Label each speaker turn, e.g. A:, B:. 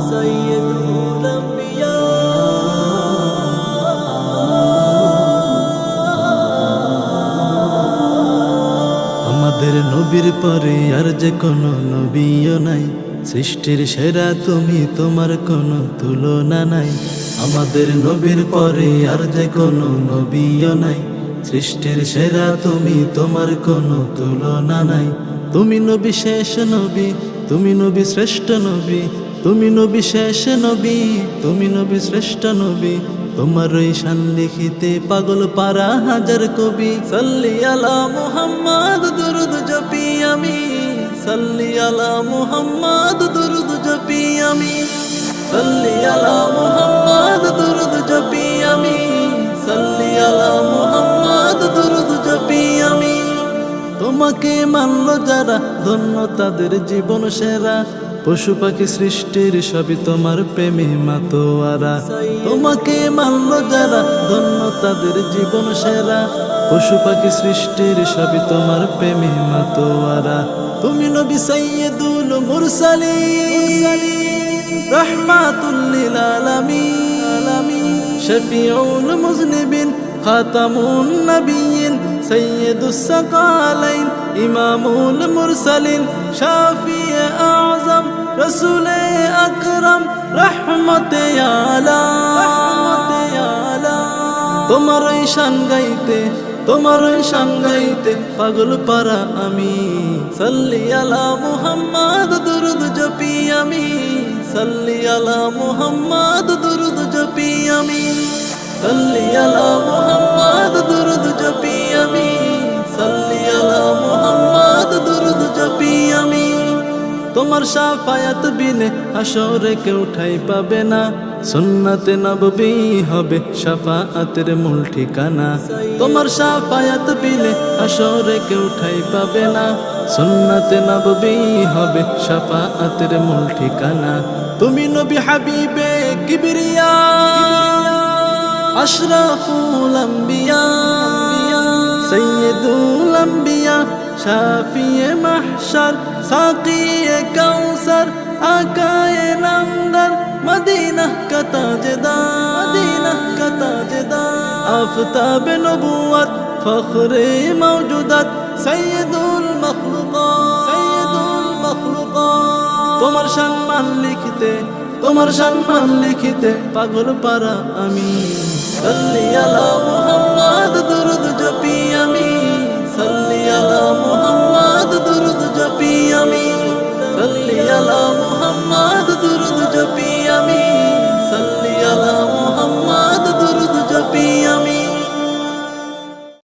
A: সাইয়্যিদুল আম্বিয়া আমাদের নবীর পরে আর যে কোনো নবীও নাই। সৃষ্টির সেরা তুমি, তোমার কোনো তুলনা নাই। আমাদের নবীর পরে আর যে কোনো নবীও নাই। সৃষ্টির সেরা তুমি, তোমার কোনো তুলনা নাই। তুমি নবী শেষ নবী, তুমি নবী শ্রেষ্ঠ নবী, তুমি নবী শেষ নবী, তুমি নবী শ্রেষ্ঠ নবী। তোমার ওই শান লিখিতে পাগল পারা হাজার কবি। সাল্লি আলা মুহাম্মদ দুরুদ জপি আমি, সাল্লি আলা মুহাম্মদ দুরুদ জপি আমি, সাল্লি আলা মুহাম্মদ দুরুদ জপি আমি, সাল্লি আলা মুহাম্মদ দুরুদ জপি আমি। তোমাকে মানল যারা ধন্য তাদের জীবন সেরা। পশু পাখি সৃষ্টির সবই তোমার প্রেমে মাতোয়ারা। তোমাকে মানল যারা ধন্য তাদের জীবন সেরা। পশু পাখি সৃষ্টির সবই তোমার প্রেমে মাতোয়ারা। তুমি নবী সাইয়্যিদুল মুরসালিন, রাহমাতুল লিল আলামিন, শফিউল মুজনিবিন, খাতামুন নবিয়্যিন, সাইয়্যিদুস সাকালাইন, ইমামুল মুরসালিন, শাফিয়ে আযম, রাসূলে আকরাম, রহমতে আলাম। তোমার ওই শান গাইতে, তোমার ওই শান গাইতে পাগল পারা আমি। সাল্লি আলা মুহাম্মদ দুরুদ জপি আমি, সাল্লি আলা মুহাম্মদ দুরুদ জপি আমি, সাল্লি আলা মুহাম্মদ দুরুদ জপি আমি, সাল্লি আলা মুহাম্মদ দুরুদ জপি আমি। তোমার শাফায়াত বিনে হাসরে কেউ ঠাই পাবে না। সুন্নাতে নববী হবে শাফাআতের মূল ঠিকানা। তোমার শাফায়াত বিনে হাসরে কেউ ঠাই পাবে না। সুন্নাতে নববী হবে শাফাআতের মূল ঠিকানা। তুমি নবী হাবিবে কিবরিয়া, আশরাফুল আম্বিয়া, সাইয়্যিদুল আম্বিয়া, শাফিয়ে মাহশার, সাকিয়ে কাউসার, আকায়ে নামদার, মদিনা কা তাজদার, মদিনা কা তাজদার, আফতাবে নবুয়ত, ফখরে মওজুদাত, সাইয়্যিদুল মখলুকাত, সাইয়্যিদুল মখলুকাত। তোমার সম্মান লিখিতে, তোমার সম্মান লিখিতে পাগল পারা আমি। সাল্লি আলা মুহাম্মদ দুরুদ জপি আমি,